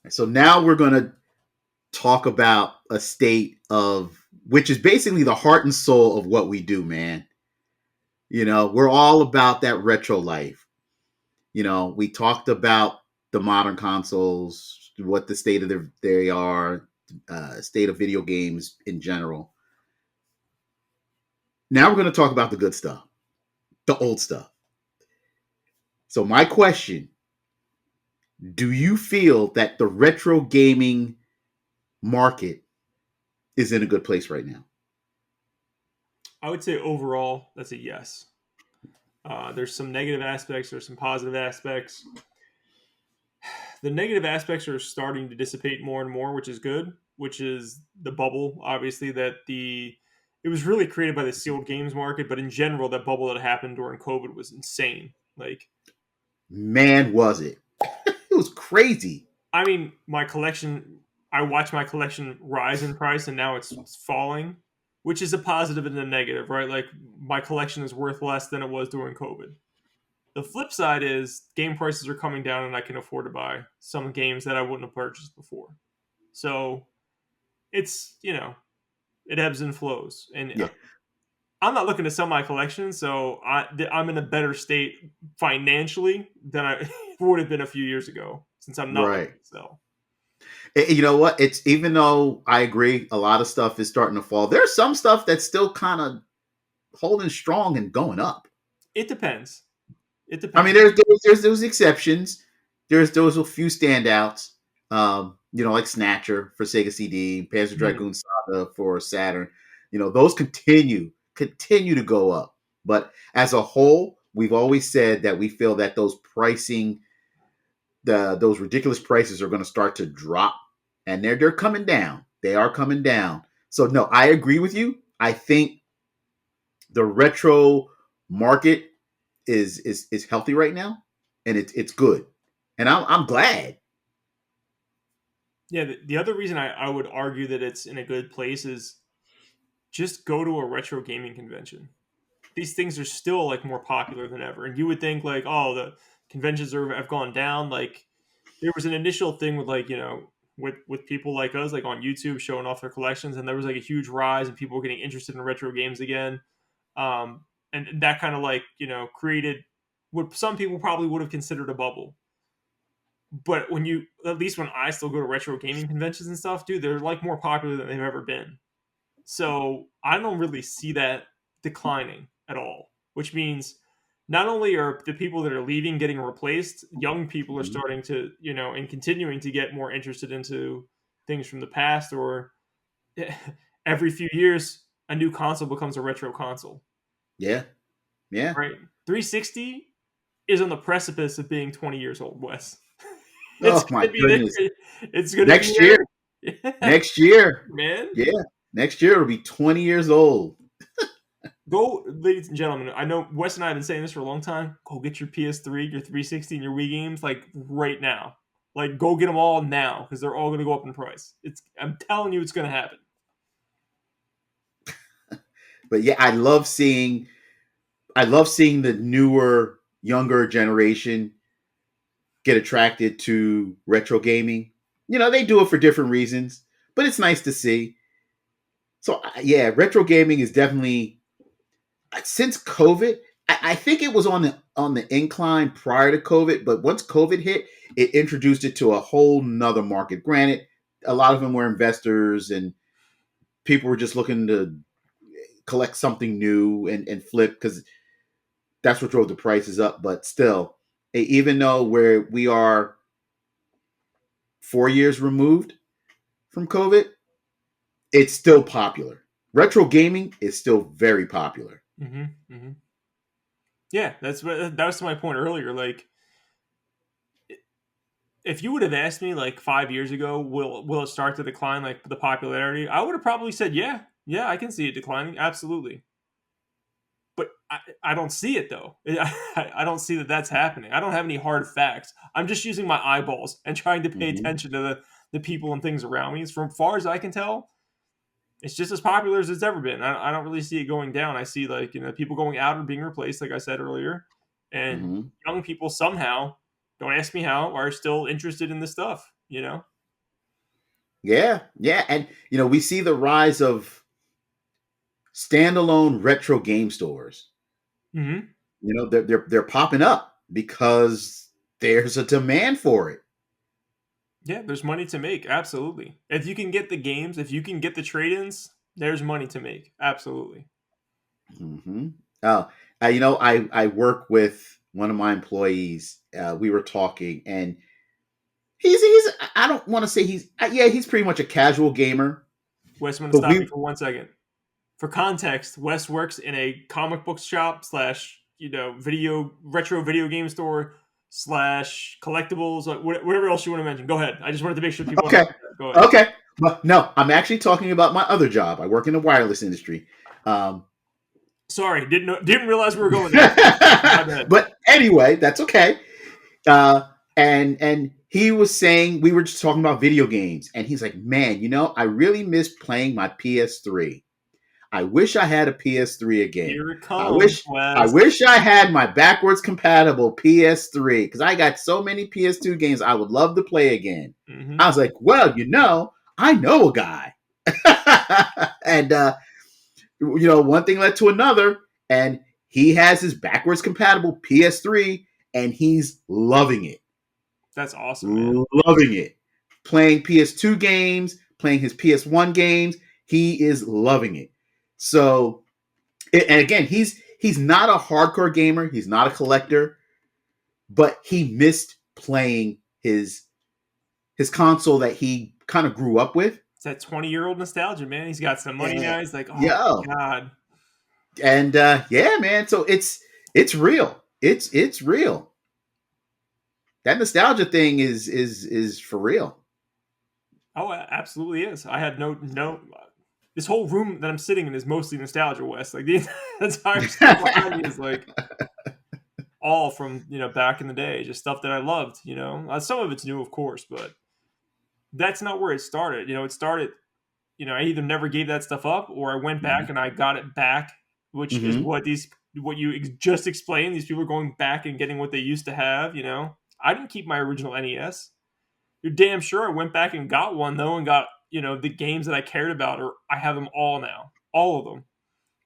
So now we're going to talk about a state of which is basically the heart and soul of what we do, man. We're all about that retro life. We talked about the modern consoles, what the state of they are, state of video games in general. Now we're going to talk about the good stuff, the old stuff. So my question, do you feel that the retro gaming market is in a good place right now? I would say overall, that's a yes. There's some negative aspects, there's some positive aspects. The negative aspects are starting to dissipate more and more, which is good. Which is the bubble, obviously, it was really created by the sealed games market, but in general, that bubble that happened during COVID was insane. Like, Man, was it? It was crazy. I mean, I watched my collection rise in price, and now it's falling, which is a positive and a negative, right? Like, my collection is worth less than it was during COVID. The flip side is game prices are coming down, and I can afford to buy some games that I wouldn't have purchased before. So it's, it ebbs and flows. And Yeah. I'm not looking to sell my collection, so I'm in a better state financially than I would have been a few years ago, since I'm not Right. looking to sell. You know what? It's even though I agree, a lot of stuff is starting to fall. There's some stuff that's still kind of holding strong and going up. It depends. It I mean, depends. there's those exceptions. There's a few standouts. Like Snatcher for Sega CD, Panzer Mhm. Dragoon Saga for Saturn. Those continue to go up. But as a whole, we've always said that we feel that those ridiculous prices are going to start to drop, and they're coming down. They are coming down. So no, I agree with you. I think the retro market is healthy right now, and it's good, and I'm glad. Yeah, the other reason I would argue that it's in a good place is just go to a retro gaming convention. These things are still like more popular than ever. And you would think like, oh, the conventions have gone down. Like there was an initial thing with like, with people like us, like on YouTube showing off their collections, and there was like a huge rise and people were getting interested in retro games again. And that kind of like, created what some people probably would have considered a bubble. But at least when I still go to retro gaming conventions and stuff, dude, they're like more popular than they've ever been. So I don't really see that declining at all, which means not only are the people that are leaving getting replaced, young people are Mhm. starting to, and continuing to get more interested into things from the past, or every few years, a new console becomes a retro console, Yeah, yeah. right? 360 is on the precipice of being 20 years old, Wes. It's Oh going my to be goodness. there. It's going to be Next year, there. Yeah, next year, man. yeah, next year it'll be 20 years old. Go, ladies and gentlemen. I know Wes and I have been saying this for a long time. Go get your PS3, your 360, and your Wii games like right now. Like, go get them all now because they're all going to go up in price. I'm telling you, it's going to happen. But yeah, I love seeing the newer, younger generation get attracted to retro gaming. They do it for different reasons, but it's nice to see. So yeah, retro gaming is definitely since COVID. I think it was on the incline prior to COVID, but once COVID hit, it introduced it to a whole nother market. Granted, a lot of them were investors and people were just looking to collect something new and flip because that's what drove the prices up. But still, even though we are 4 years removed from COVID, it's still popular. Retro gaming is still very popular. Mm-hmm. Yeah, that was my point earlier. Like, if you would have asked me like 5 years ago, will it start to decline, like the popularity? I would have probably said, yeah, yeah, I can see it declining, absolutely. But I don't see it though. I don't see that that's happening. I don't have any hard facts. I'm just using my eyeballs and trying to pay Hmm. attention to the people and things around me. As from far as I can tell, it's just as popular as it's ever been. I don't really see it going down. I see like people going out or being replaced, like I said earlier, and Hmm. young people somehow, don't ask me how, are still interested in this stuff. Yeah, yeah, and we see the rise of standalone retro game stores. Hmm. They're popping up because there's a demand for it. Yeah, there's money to make. Absolutely. If you can get the games, if you can get the trade-ins, there's money to make. Absolutely. Hmm. Oh, I work with one of my employees. We were talking, and he's I don't want to say he's pretty much a casual gamer, Wes, I'm going to but stop you we for 1 second. For context, Wes works in a comic book shop slash video retro video game store slash collectibles, like whatever else you want to mention. Go ahead. I just wanted to make sure people okay, understood that. Go ahead. okay, but no, I'm actually talking about my other job. I work in the wireless industry. Um, Sorry, didn't realize we were going there. My bad. but anyway, that's okay. And he was saying we were just talking about video games, and he's like, "Man, I really miss playing my PS3. I wish I had a PS3 again. Here it I comes, wish I Wes. wish I had my backwards compatible PS3 because I got so many PS2 games I would love to play again." I Hmm. was like, "Well, I know a guy," and one thing led to another, and he has his backwards compatible PS3, and he's loving it, That's awesome, man. loving it. Playing PS2 games, playing his PS1 games, he is loving it. So, and again, he's not a hardcore gamer, he's not a collector, but he missed playing his console that he kind of grew up with. It's that 20-year-old nostalgia, man. He's got some money And now. He's like, oh yo, my god. and yeah, man. So it's real. It's real. That nostalgia thing is for real. Oh, absolutely is. I had no. This whole room that I'm sitting in is mostly nostalgia, West. Like the entire stuff behind me is like all from back in the day, just stuff that I loved. Some of it's new, of course, but that's not where it started. It started. I either never gave that stuff up, or I went back and I got it back, which is Hmm. what you just explained. These people are going back and getting what they used to have. I didn't keep my original NES. You're damn sure I went back and got one though, and got the games that I cared about, or I have them all now, all of them.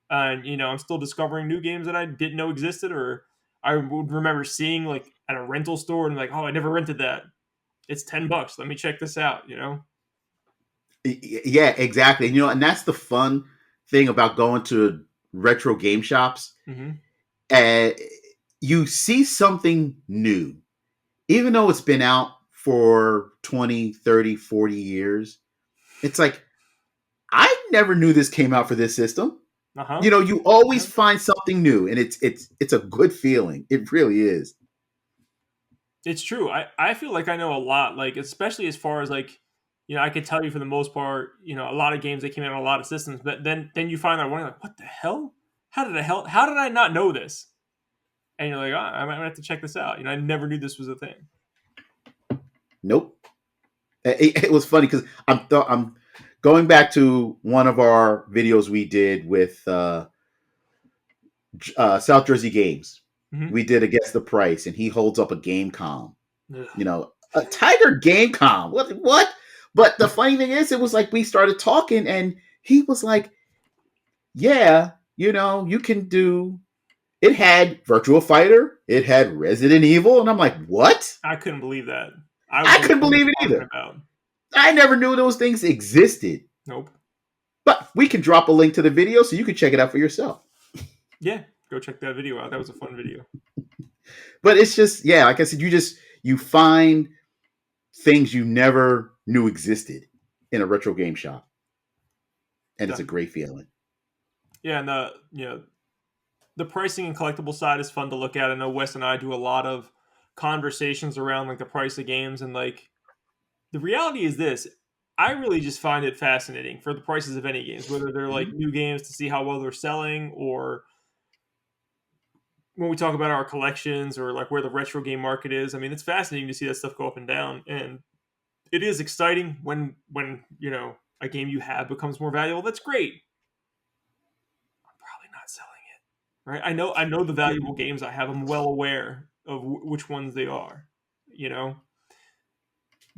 And I'm still discovering new games that I didn't know existed, or I would remember seeing like at a rental store and like, oh, I never rented that. It's $10. Let me check this out. Yeah, exactly. And that's the fun thing about going to retro game shops. Hmm. Uh, you see something new, even though it's been out for 20, 30, 40 years. It's like, I never knew this came out for this system. Uh huh. You always find something new, and it's a good feeling. It really is. It's true. I feel like I know a lot, like especially as far as like, I could tell you for the most part, a lot of games that came out on a lot of systems, but then you find out one, you're like, what the hell? How did I not know this? And you're like, oh, I might have to check this out. I never knew this was a thing. Nope. It was funny because I'm going back to one of our videos we did with South Jersey Games. Hmm. We did a guess the price, and he holds up a game com. A Tiger game com. What? What? But the funny thing is, it was like we started talking, and he was like, "Yeah, you can do." It had Virtual Fighter. It had Resident Evil, and I'm like, "What?" I couldn't believe that. I was I like, couldn't what are you believe it talking either. about? I never knew those things existed. Nope. But we can drop a link to the video so you can check it out for yourself. Yeah, go check that video out. That was a fun video. But it's just, yeah, like I said, you find things you never knew existed in a retro game shop, and it's a Definitely. great feeling. Yeah, and the pricing and collectible side is fun to look at. I know Wes and I do a lot of conversations around like the price of games, and like the reality is this. I really just find it fascinating for the prices of any games, whether they're like Mhm. new games to see how well they're selling, or when we talk about our collections or like where the retro game market is. I mean, it's fascinating to see that stuff go up and down, and it is exciting when a game you have becomes more valuable. That's great. I'm probably not selling it, right? I know the valuable games I have. I'm well aware of which ones they are, you know.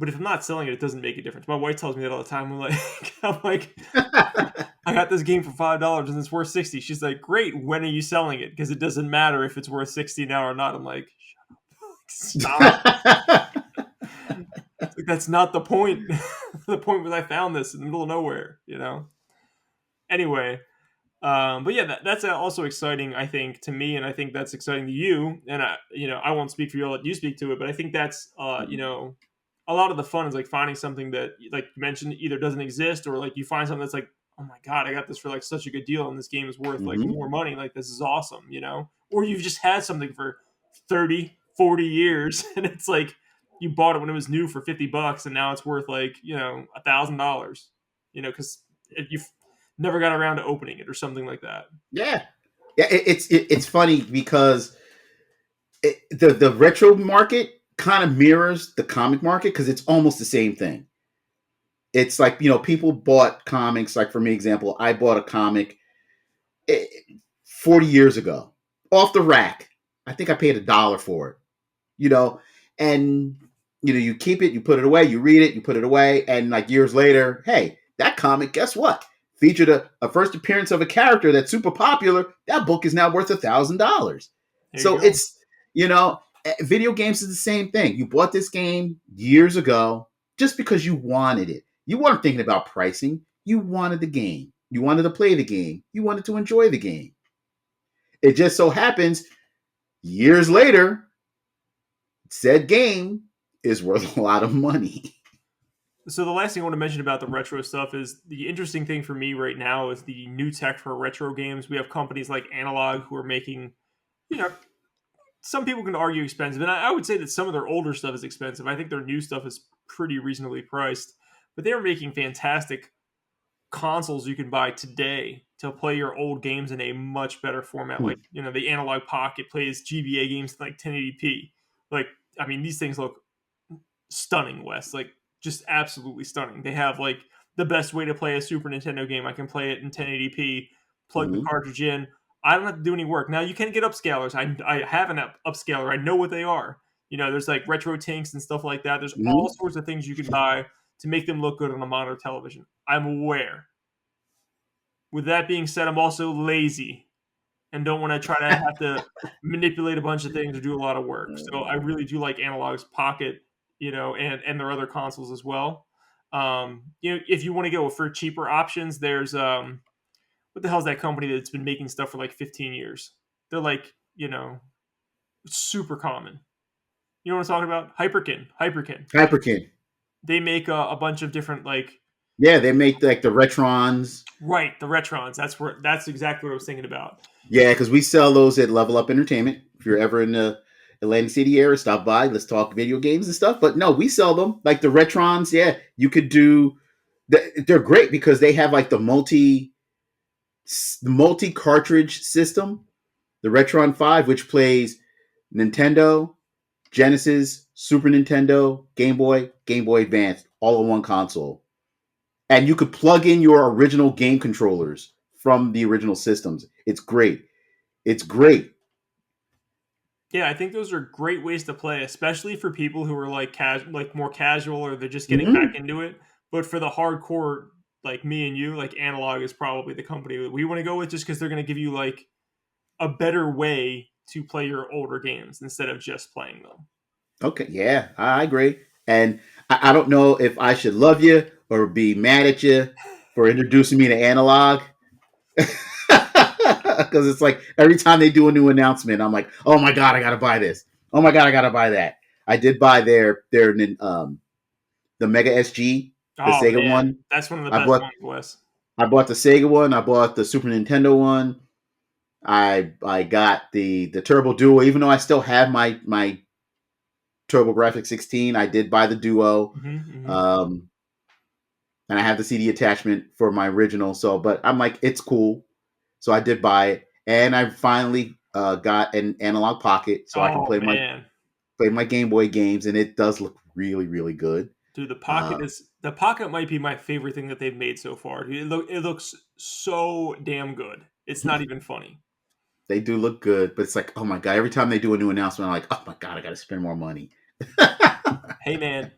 But if I'm not selling it, it doesn't make a difference. My wife tells me that all the time. I'm like, I got this game for $5 and it's worth 60. She's like, great. When are you selling it? Because it doesn't matter if it's worth 60 now or not. I'm like, stop. Like, that's not the point. The point was I found this in the middle of nowhere. Anyway, but yeah, that's also exciting, I think, to me, and I think that's exciting to you. And I won't speak for you. I'll let you speak to it. But I think that's, a lot of the fun is like finding something that, like you mentioned, either doesn't exist or like you find something that's like, oh my god, I got this for like such a good deal, and this game is worth like Hmm. more money. Like this is awesome, Or you've just had something for 30, 40 years, and it's like you bought it when it was new for $50, and now it's worth like $1,000. Because you've never got around to opening it or something like that. Yeah, yeah. It's funny because the retro market kind of mirrors the comic market because it's almost the same thing. It's like people bought comics. Like for me, example, I bought a comic eh, 40 years ago off the rack. I think I paid $1 for it. You know, and you keep it, you put it away, you read it, you put it away, and like years later, hey, that comic, guess what? Featured a first appearance of a character that's super popular. That book is now worth $1,000. There you So go. video games is the same thing. You bought this game years ago just because you wanted it. You weren't thinking about pricing. You wanted the game. You wanted to play the game. You wanted to enjoy the game. It just so happens years later, said game is worth a lot of money. So the last thing I want to mention about the retro stuff is the interesting thing for me right now is the new tech for retro games. We have companies like Analogue who are making, you know, some people can argue expensive, and I would say that some of their older stuff is expensive. I think their new stuff is pretty reasonably priced, but they're making fantastic consoles you can buy today to play your old games in a much better format. Hmm. Like, the Analog Pocket plays GBA games in like 1080p. Like, I mean, these things look stunning, Wes. Like, just absolutely stunning. They have like the best way to play a Super Nintendo game. I can play it in 1080p, plug the Mm-hmm. cartridge in. I don't have to do any work. Now, you can get upscalers. I have an upscaler. I know what they are. There's like retro tinks and stuff like that. There's all Mm-hmm. sorts of things you can buy to make them look good on a monitor television. I'm aware. With that being said, I'm also lazy and don't want to try to have to manipulate a bunch of things or do a lot of work. So I really do like Analog's Pocket, and their other consoles as well. If you want to go for cheaper options, there's what the hell is that company that's been making stuff for like 15 years? They're like, super common. You know what I'm talking about? Hyperkin. Hyperkin. They make a bunch of different like Yeah, they make like the Retrons. right the Retrons. That's exactly what I was thinking about. Yeah, because we sell those at Level Up Entertainment. If you're ever in the Atlantic City area, stop by. Let's talk video games and stuff. But no, we sell them like the Retrons. Yeah, you could do. They're great because they have like the multi cartridge system, the Retron 5, which plays Nintendo, Genesis, Super Nintendo, Game Boy Advance, all in one console. And you could plug in your original game controllers from the original systems. It's great. It's great. Yeah, I think those are great ways to play, especially for people who are like like more casual or they're just getting back Mm-hmm. into it. But for the hardcore, like me and you, like Analog is probably the company that we want to go with, just because they're going to give you like a better way to play your older games instead of just playing them. Okay, yeah, I agree. And I don't know if I should love you or be mad at you for introducing me to Analog. Because it's like every time they do a new announcement, I'm like, oh my god, I gotta buy this. Oh my god, I gotta buy that. I did buy the Mega SG, the Oh Sega man, one. that's one of the I best bought ones, Wes. I bought the Sega one. I bought the Super Nintendo one. I got the Turbo Duo, even though I still have my TurboGrafx 16. I did buy the Duo, Hmm. um, and I have the CD attachment for my original. So, but I'm like, it's cool. So I did buy it, and I finally got an analog pocket so I can Oh man, play my Game Boy games, and it does look really really good. dude, Uh, the Pocket might be my favorite thing that they've made so far. Dude, it looks so damn good. It's not even funny. they do look good, but it's like, oh my god! Every time they do a new announcement, I'm like, oh my god, I got to spend more money. Hey man,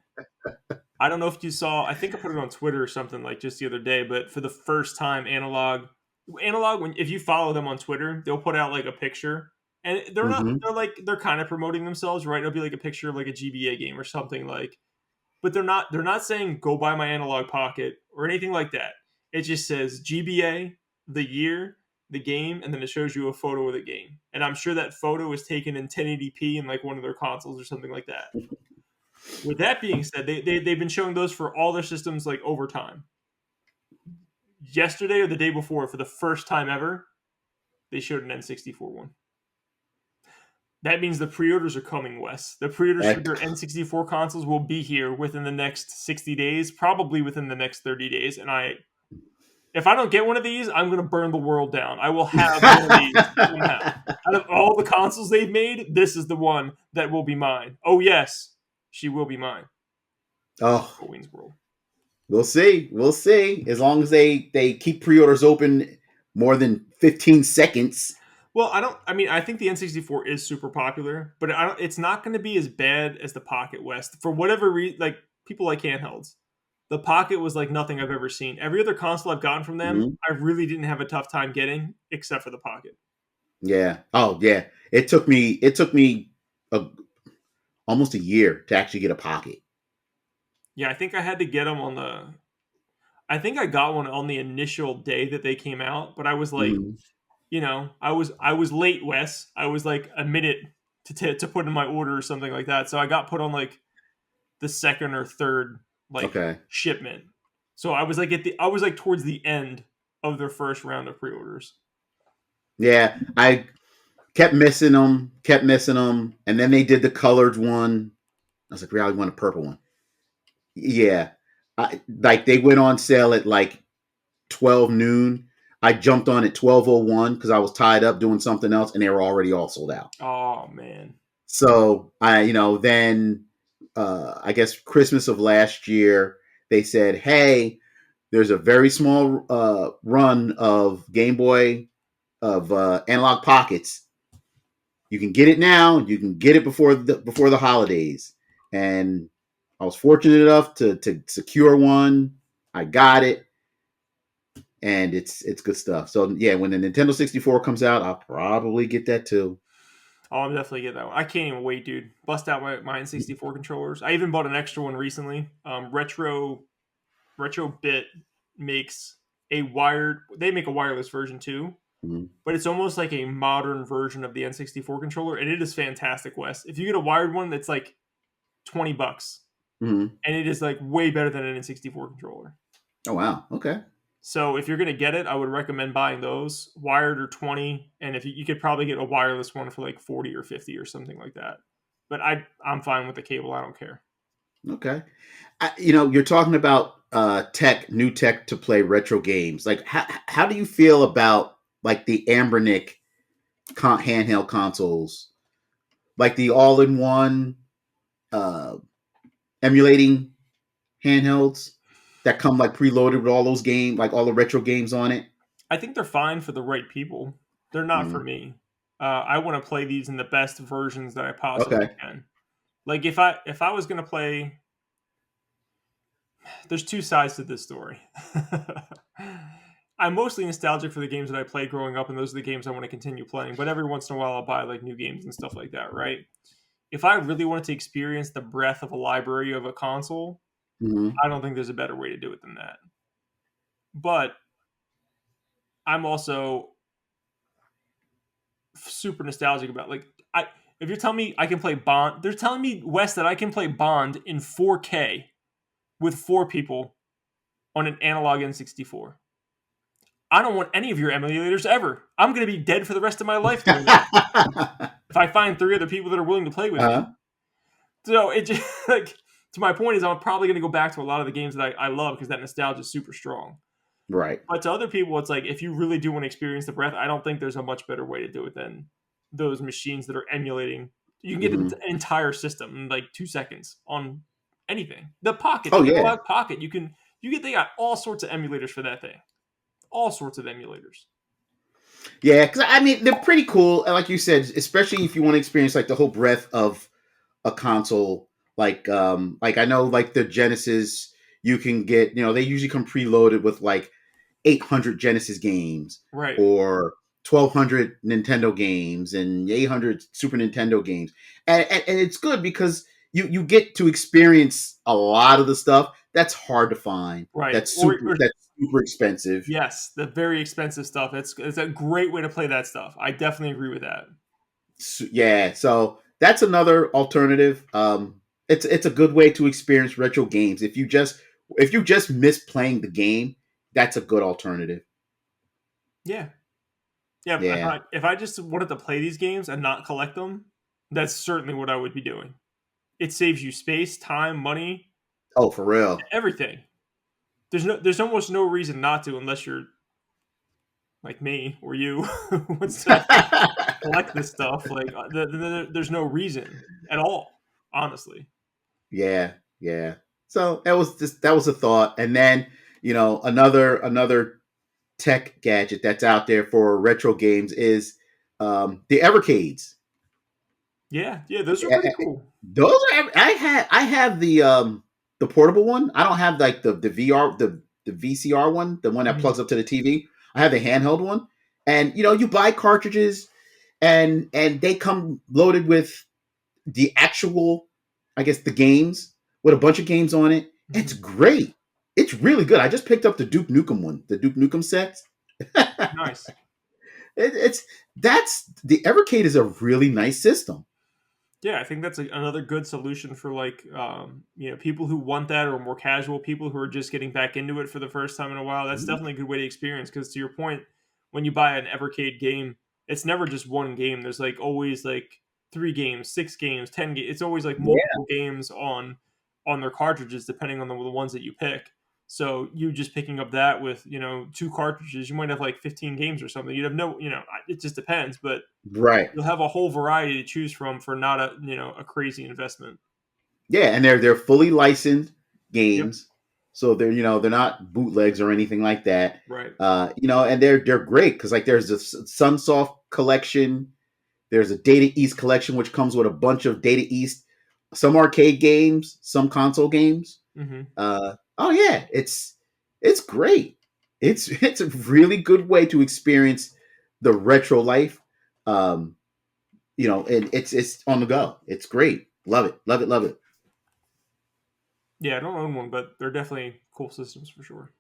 I don't know if you saw. I think I put it on Twitter or something like just the other day. But for the first time, Analog. When if you follow them on Twitter, they'll put out like a picture, and they're not. Mm-hmm. They're like they're kind of promoting themselves, right? It'll be like a picture of like a GBA game or something like. But they're not. They're not saying go buy my Analog Pocket or anything like that. It just says GBA, the year, the game, and then it shows you a photo of the game. And I'm sure that photo was taken in 1080p in like one of their consoles or something like that. With that being said, they've been showing those for all their systems like over time. Yesterday or the day before, for the first time ever, they showed an N64 one. That means the pre-orders are coming, Wes. The pre-orders for That, their N64 consoles will be here within the next 60 days, probably within the next 30 days. And if I don't get one of these, I'm going to burn the world down. I will have one of these somehow. Out of all the consoles they've made, this is the one that will be mine. Oh yes, she will be mine. oh, Wayne's World. we'll see. We'll see. As long as they keep pre-orders open more than 15 seconds. Well, I don't. I mean, I think the N64 is super popular, but I don't, it's not going to be as bad as the Pocket West for whatever reason. Like people like handhelds, the Pocket was like nothing I've ever seen. Every other console I've gotten from them, Mm-hmm. I really didn't have a tough time getting, except for the Pocket. Yeah. Oh, yeah. It took me a, almost a year to actually get a pocket. Yeah, I think I had to get them on the. I think I got one on the initial day that they came out, but I was like, Mm-hmm. I was late, Wes. I was like a minute to put in my order or something like that. So I got put on like the second or third like Okay. shipment. So I was like towards the end of their first round of pre-orders. Yeah, I kept missing them, and then they did the colored one. I was like, really want a purple one. Yeah, like they went on sale at like 12 noon. I jumped on at 12:01 because I was tied up doing something else, and they were already all sold out. Oh man. So then I guess Christmas of last year, they said, "Hey, there's a very small run of Game Boy of Analog Pockets. You can get it now. You can get it before the holidays." And I was fortunate enough to secure one. I got it, and it's good stuff. So yeah, when the Nintendo 64 comes out, I'll probably get that too. Oh, I'm definitely get that one. I can't even wait, dude. Bust out my N64 controllers. I even bought an extra one recently. Retro Bit makes a wired. They make a wireless version too, Mm-hmm. but it's almost like a modern version of the N64 controller, and it is fantastic, Wes. If you get a wired one, that's like $20, Mm-hmm. and it is like way better than an N64 controller. Oh wow, okay, So if you're gonna get it, I would recommend buying those wired or 20, and if you could probably get a wireless one for like 40 or 50 or something like that. But I'm fine with the cable. I don't care. okay. You're talking about new tech to play retro games. Like, how do you feel about like the Ambernick handheld consoles, like the all-in-one uh, emulating handhelds that come like preloaded with all those games, like all the retro games on it? I think they're fine for the right people. They're not for Mm. me. I want to play these in the best versions that I possibly Okay. can. Like if I was gonna play, there's two sides to this story. I'm mostly nostalgic for the games that I played growing up, and those are the games I want to continue playing. But every once in a while, I'll buy like new games and stuff like that, right? If I really wanted to experience the breadth of a library of a console, Mm-hmm. I don't think there's a better way to do it than that. But I'm also super nostalgic about like I if you're telling me I can play Bond, they're telling me Wes that I can play Bond in 4K with four people on an analog N64. I don't want any of your emulators ever. I'm going to be dead for the rest of my life doing that. If I find three other people that are willing to play with me. uh, So it just like to my point is I'm probably going to go back to a lot of the games that I love because that nostalgia is super strong. right. But to other people, it's like if you really do want to experience the breath, I don't think there's a much better way to do it than those machines that are emulating. You can get an Mm-hmm. entire system in like 2 seconds on anything. The Pocket, Oh the yeah. Analog Pocket, they got all sorts of emulators for that thing. All sorts of emulators. Yeah, because I mean they're pretty cool. And like you said, especially if you want to experience like the whole breadth of a console Like I know like the Genesis you can get, they usually come preloaded with like 800 Genesis games Right. or 1200 Nintendo games and 800 Super Nintendo games. And it's good because you get to experience a lot of the stuff that's hard to find. Right. That's super expensive. Yes, the very expensive stuff. It's a great way to play that stuff. I definitely agree with that. Yeah, so that's another alternative. It's a good way to experience retro games. If you just miss playing the game, that's a good alternative. Yeah. Yeah, Yeah. if I just wanted to play these games and not collect them, that's certainly what I would be doing. It saves you space, time, money, Oh, for real. everything. There's almost no reason not to unless you're like me or you who wants to actually collect this stuff. Like there's no reason at all, honestly. Yeah, yeah. So that was a thought, and then another tech gadget that's out there for retro games is the Evercades. Yeah, yeah, those are pretty cool. Those are I have the portable one. I don't have like the VR the VCR one, the one that Mhm. plugs up to the TV. I have the handheld one, and you buy cartridges, and they come loaded with the actual, I guess, the games with a bunch of games on it. It's Mhm. great. It's really good. I just picked up the Duke Nukem one, the Duke Nukem sets. Nice. It's that's the Evercade is a really nice system. Yeah, I think that's another good solution for like people who want that or more casual people who are just getting back into it for the first time in a while. That's Mhm. definitely a good way to experience because to your point, when you buy an Evercade game, it's never just one game. There's like always like 3 games, 6 games, 10 games. It's always like Yeah, multiple games on their cartridges depending on the ones that you pick. So you just picking up that with 2 cartridges, you might have like 15 games or something. You'd have it just depends, but right. you'll have a whole variety to choose from for not a crazy investment. Yeah, and they're fully licensed Yep. games, so they're not bootlegs or anything like that. Right. And they're great because like there's the Sunsoft collection. There's a Data East collection, which comes with a bunch of Data East, some arcade games, some console games. Hmm. Oh yeah, it's great. It's a really good way to experience the retro life. Um, and it's on the go. It's great. Love it. Love it. Love it. Yeah, I don't own one, but they're definitely cool systems for sure.